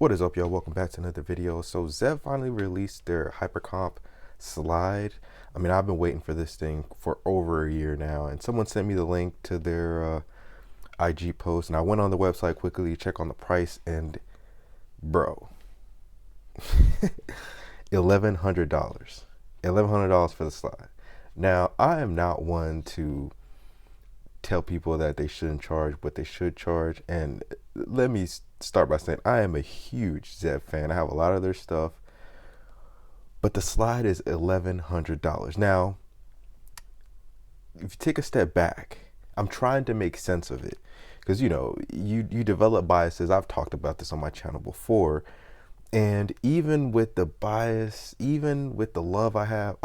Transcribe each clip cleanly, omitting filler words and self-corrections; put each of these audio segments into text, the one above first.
What is up, y'all? Welcome back to another video. So Zev finally released their Hypercomp slide. I mean, I've been waiting for this thing for over a year now, and someone sent me the link to their IG post, and I went on the website quickly to check on the price, and bro, $1,100. $1,100 for the slide. Now, I am not one to tell people that they shouldn't charge what they should charge, and let me start by saying I am a huge Zev fan. I have a lot of their stuff, but the slide is $1,100. Now, if you take a step back, I'm trying to make sense of it, because you develop biases. I've talked about this on my channel before, and even with the bias, even with the love I have,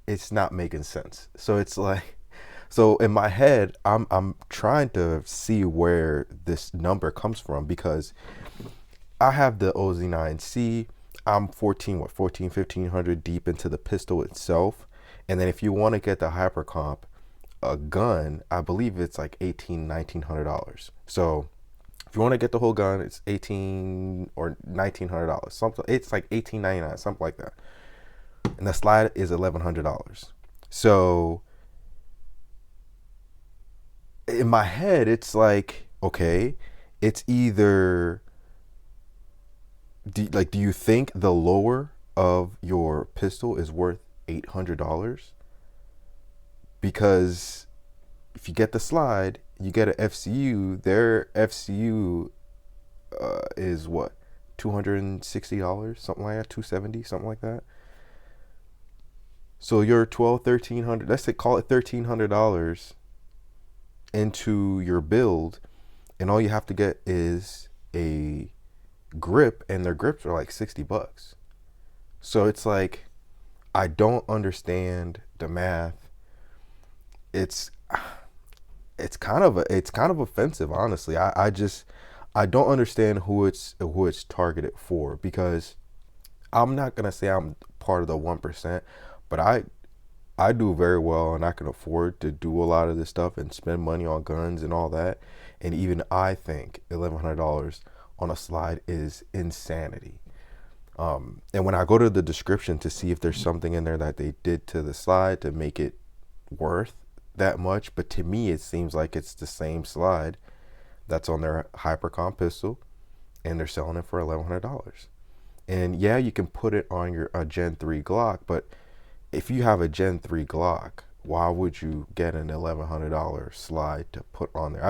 it's not making sense. So it's like, so in my head, I'm trying to see where this number comes from, because I have the OZ9C. I'm 1,500 deep into the pistol itself. And then if you want to get the Hypercomp, a gun, I believe it's like $1,900. So if you want to get the whole gun, it's $1,800 or $1,900. Something, it's like $1,899, something like that. And the slide is $1,100. So in my head, it's like, okay, it's either, do you think the lower of your pistol is worth $800? Because if you get the slide, you get an FCU. Their FCU is what, $260, something like that, $270, something like that. So you're $1,200, $1,300, let's say, call it $1,300 into your build, and all you have to get is a grip, and their grips are like $60. So it's like, I don't understand the math. It's kind of offensive, honestly. I don't understand who it's targeted for, because I'm not gonna say I'm part of the 1%, but I do very well, and I can afford to do a lot of this stuff and spend money on guns and all that. And even I think $1,100 on a slide is insanity. And when I go to the description to see if there's something in there that they did to the slide to make it worth that much, but to me it seems like it's the same slide that's on their Hypercomp pistol, and they're selling it for $1,100. And yeah, you can put it on your Gen 3 Glock, but if you have a Gen 3 Glock, why would you get an $1,100 slide to put on there?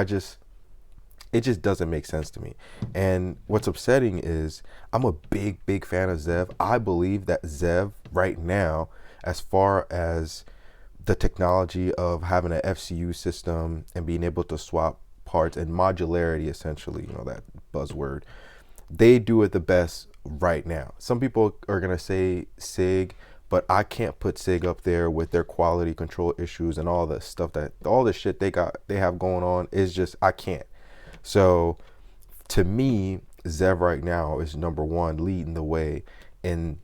It just doesn't make sense to me. And what's upsetting is I'm a big fan of Zev. I believe that Zev right now, as far as the technology of having an FCU system and being able to swap parts and modularity, essentially, that buzzword, they do it the best right now. Some people are gonna say SIG, but I can't put SIG up there with their quality control issues and all the stuff all the shit they have going on. Is just, I can't. So to me, Zev right now is number one, leading the way in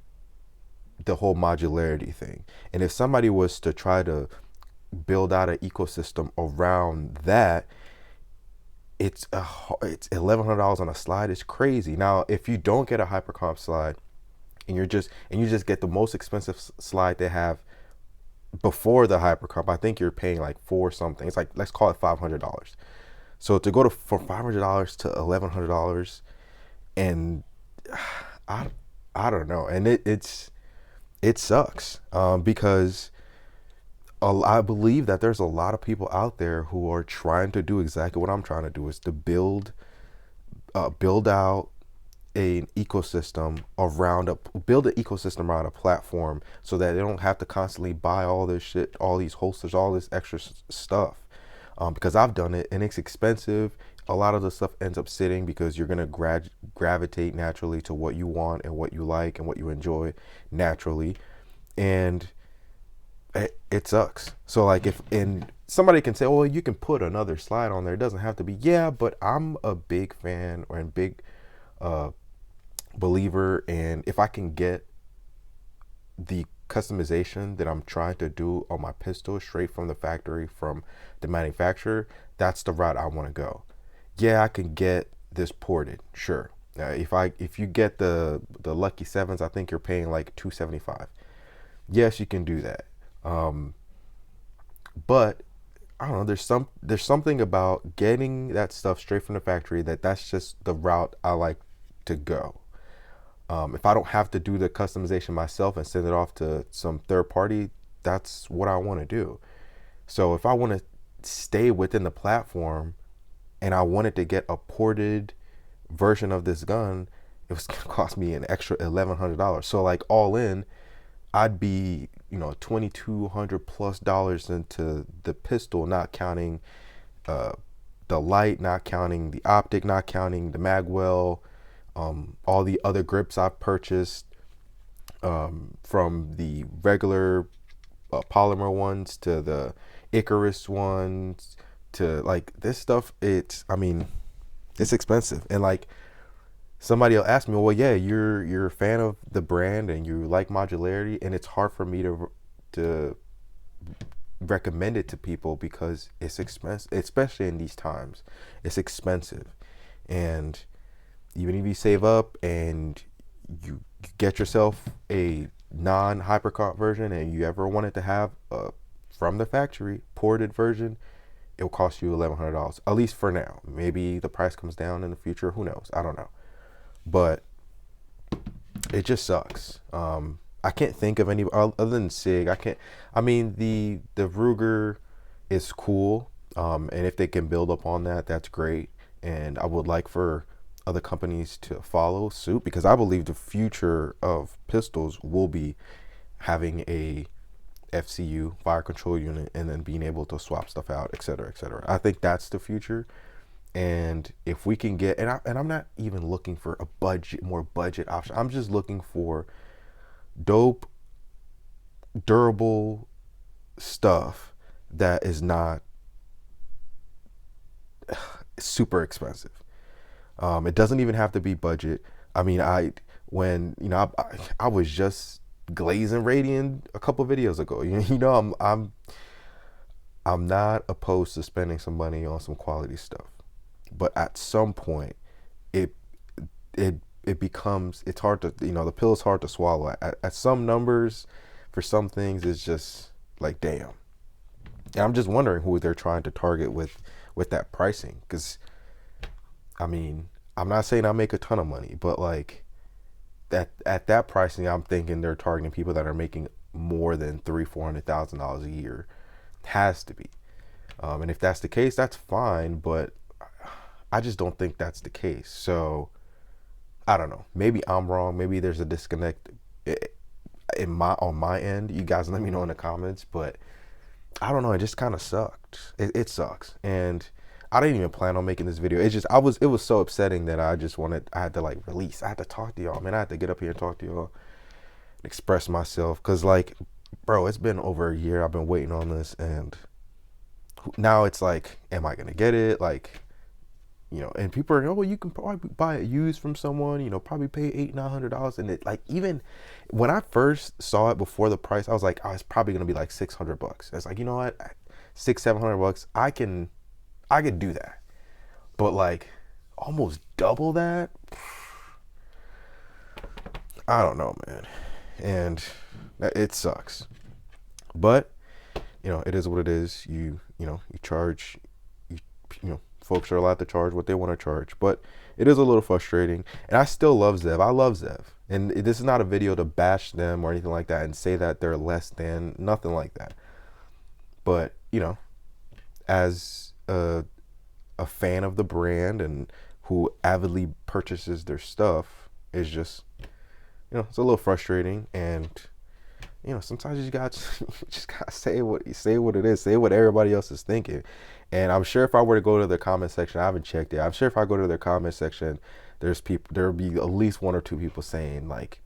the whole modularity thing. And if somebody was to try to build out an ecosystem around that, it's $1,100 on a slide. Is crazy. Now, if you don't get a Hypercomp slide, and you just get the most expensive slide they have before the Hypercomp, I think you're paying like $4 something. It's like, let's call it $500. So to go from $500 to $1,100, and I don't know, and it sucks, because I believe that there's a lot of people out there who are trying to do exactly what I'm trying to do, is to build out an ecosystem around a platform, so that they don't have to constantly buy all this shit, all these holsters, all this extra stuff. Because I've done it, and it's expensive. A lot of the stuff ends up sitting, because you're gonna gravitate naturally to what you want and what you like and what you enjoy naturally, and it sucks. So like, and somebody can say, oh, you can put another slide on there, it doesn't have to be. Yeah, but I'm a big fan or a big believer, and if I can get the customization that I'm trying to do on my pistol straight from the factory, from the manufacturer, that's the route I want to go. Yeah, I can get this ported, sure, If you get the lucky sevens, I think you're paying like 275. Yes, you can do that. Um, but I don't know. There's something about getting that stuff straight from the factory that's just the route I like to go. If I don't have to do the customization myself and send it off to some third party, that's what I want to do. So if I want to stay within the platform and I wanted to get a ported version of this gun, it was gonna cost me an extra $1,100. So like all in, I'd be, 2,200 plus dollars into the pistol, not counting uh, the light, not counting the optic, not counting the magwell, all the other grips I've purchased, from the regular polymer ones to the Icarus ones to like this stuff. I mean, it's expensive. And like somebody will ask me, well, yeah, you're a fan of the brand and you like modularity, and it's hard for me to recommend it to people because it's expensive, especially in these times. It's expensive, and even if you save up and you get yourself a non Hypercomp version, and you ever wanted to have a from the factory ported version, it will cost you $1,100, at least for now. Maybe the price comes down in the future. Who knows? I don't know. But it just sucks. I can't think of any other than Sig. I can't. I mean, the Ruger is cool, and if they can build up on that, that's great. And I would like for other companies to follow suit, because I believe the future of pistols will be having a FCU, fire control unit, and then being able to swap stuff out, et cetera, et cetera. I think that's the future. And if we can get, I'm not even looking for a more budget option. I'm just looking for dope, durable stuff that is not super expensive. It doesn't even have to be budget. I mean, I was just glazing Radiant a couple videos ago. I'm not opposed to spending some money on some quality stuff, but at some point, it becomes, it's hard to, the pill is hard to swallow. At some numbers, for some things, it's just like, damn. And I'm just wondering who they're trying to target with that pricing, because I mean, I'm not saying I make a ton of money, but like at that pricing, I'm thinking they're targeting people that are making more than $300,000-$400,000 a year. Has to be. And if that's the case, that's fine, but I just don't think that's the case. So I don't know. Maybe I'm wrong. Maybe there's a disconnect on my end. You guys let me know in the comments, but I don't know. It just kind of sucked. It sucks. And I didn't even plan on making this video. It was so upsetting that I had to like release. I had to talk to y'all, man. I had to get up here and talk to y'all, express myself. Cause like, bro, it's been over a year. I've been waiting on this, and now it's like, am I gonna get it? Like, and people are, oh, you can probably buy it used from someone, probably pay $800-$900. And it, like, even when I first saw it before the price, I was like, oh, it's probably gonna be like $600. It's like, you know what, $600-$700, I could do that. But like almost double that, I don't know, man. And it sucks. But it is what it is. You charge, folks are allowed to charge what they want to charge. But it is a little frustrating. And I still love Zev. I love Zev. And this is not a video to bash them or anything like that and say that they're less than, nothing like that. But, as a fan of the brand and who avidly purchases their stuff, is just, it's a little frustrating. And sometimes you just gotta say what it is, say what everybody else is thinking. And I'm sure if I were to go to their comment section, I haven't checked it, I'm sure if I go to their comment section, there'll be at least one or two people saying like,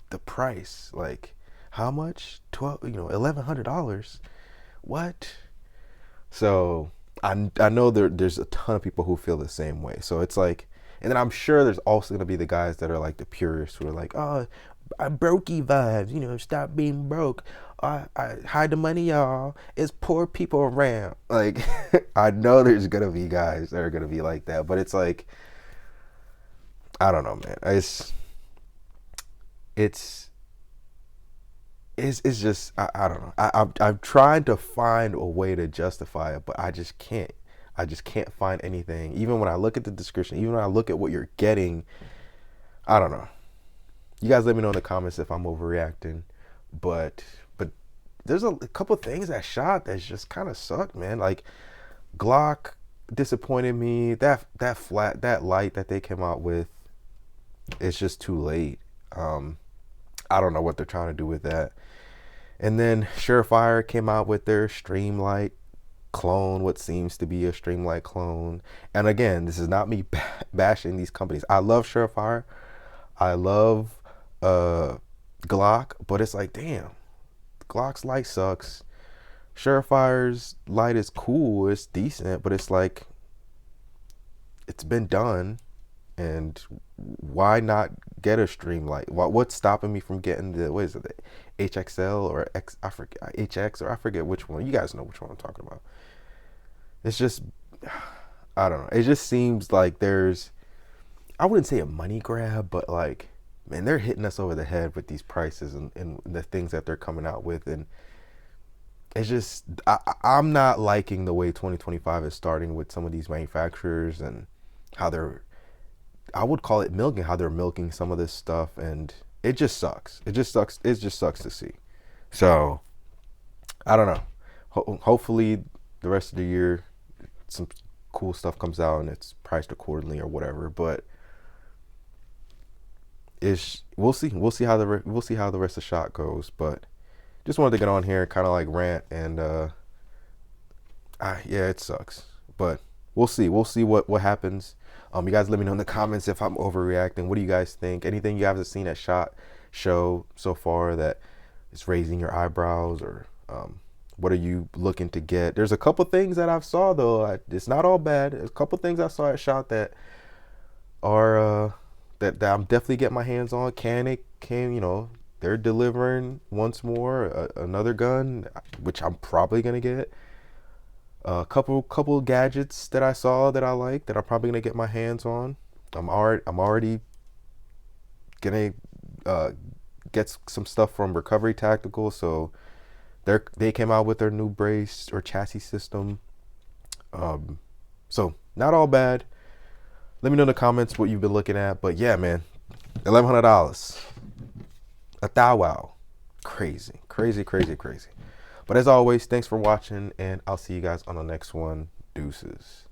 the price, like, how much? $1,100. What? So I know there's a ton of people who feel the same way. So it's like, and then I'm sure there's also gonna be the guys that are like the purists who are like, oh, brokey vibes, stop being broke. I hide the money, y'all. It's poor people around. Like, I know there's gonna be guys that are gonna be like that, but it's like, I don't know, man. It's it's just I don't know. I'm trying to find a way to justify it, but I just can't. I just can't find anything. Even when I look at the description, even when I look at what you're getting, I don't know. You guys let me know in the comments if I'm overreacting, but there's a couple things that shot that just kind of sucked, man. Like Glock disappointed me. That light that they came out with, it's just too late. I don't know what they're trying to do with that. And then Surefire came out with their Streamlight clone, what seems to be a Streamlight clone. And again, this is not me bashing these companies. I love Surefire. I love Glock, but it's like, damn, Glock's light sucks. Surefire's light is cool, it's decent, but it's like, it's been done, and why not get a Streamlight? What's stopping me from getting the, what is it, the HXL or X? I forget, HX, or I forget which one. You guys know which one I'm talking about. It's just, I don't know. It just seems like there's, I wouldn't say a money grab, but like, man, they're hitting us over the head with these prices and the things that they're coming out with. And it's just, I'm not liking the way 2025 is starting with some of these manufacturers and how they're, I would call it milking, how they're milking some of this stuff. And it just sucks. It just sucks. It just sucks to see. So I don't know. Hopefully the rest of the year, some cool stuff comes out and it's priced accordingly or whatever. But we'll see how the rest of shot goes. But just wanted to get on here and kind of like rant and yeah, it sucks, but we'll see what happens. You guys let me know in the comments if I'm overreacting. What do you guys think? Anything you guys have seen at SHOT Show so far that is raising your eyebrows, or what are you looking to get? There's a couple things that I've saw though. It's not all bad. There's a couple things I saw at SHOT that are that I'm definitely getting my hands on. You know, they're delivering once more another gun, which I'm probably gonna get. A couple gadgets that I saw that I like that I'm probably gonna get my hands on. I'm already gonna get some stuff from Recovery Tactical. So they came out with their new brace or chassis system. So not all bad. Let me know in the comments what you've been looking at. But yeah, man, $1,100, a thou wow, crazy. But as always, thanks for watching, and I'll see you guys on the next one. Deuces.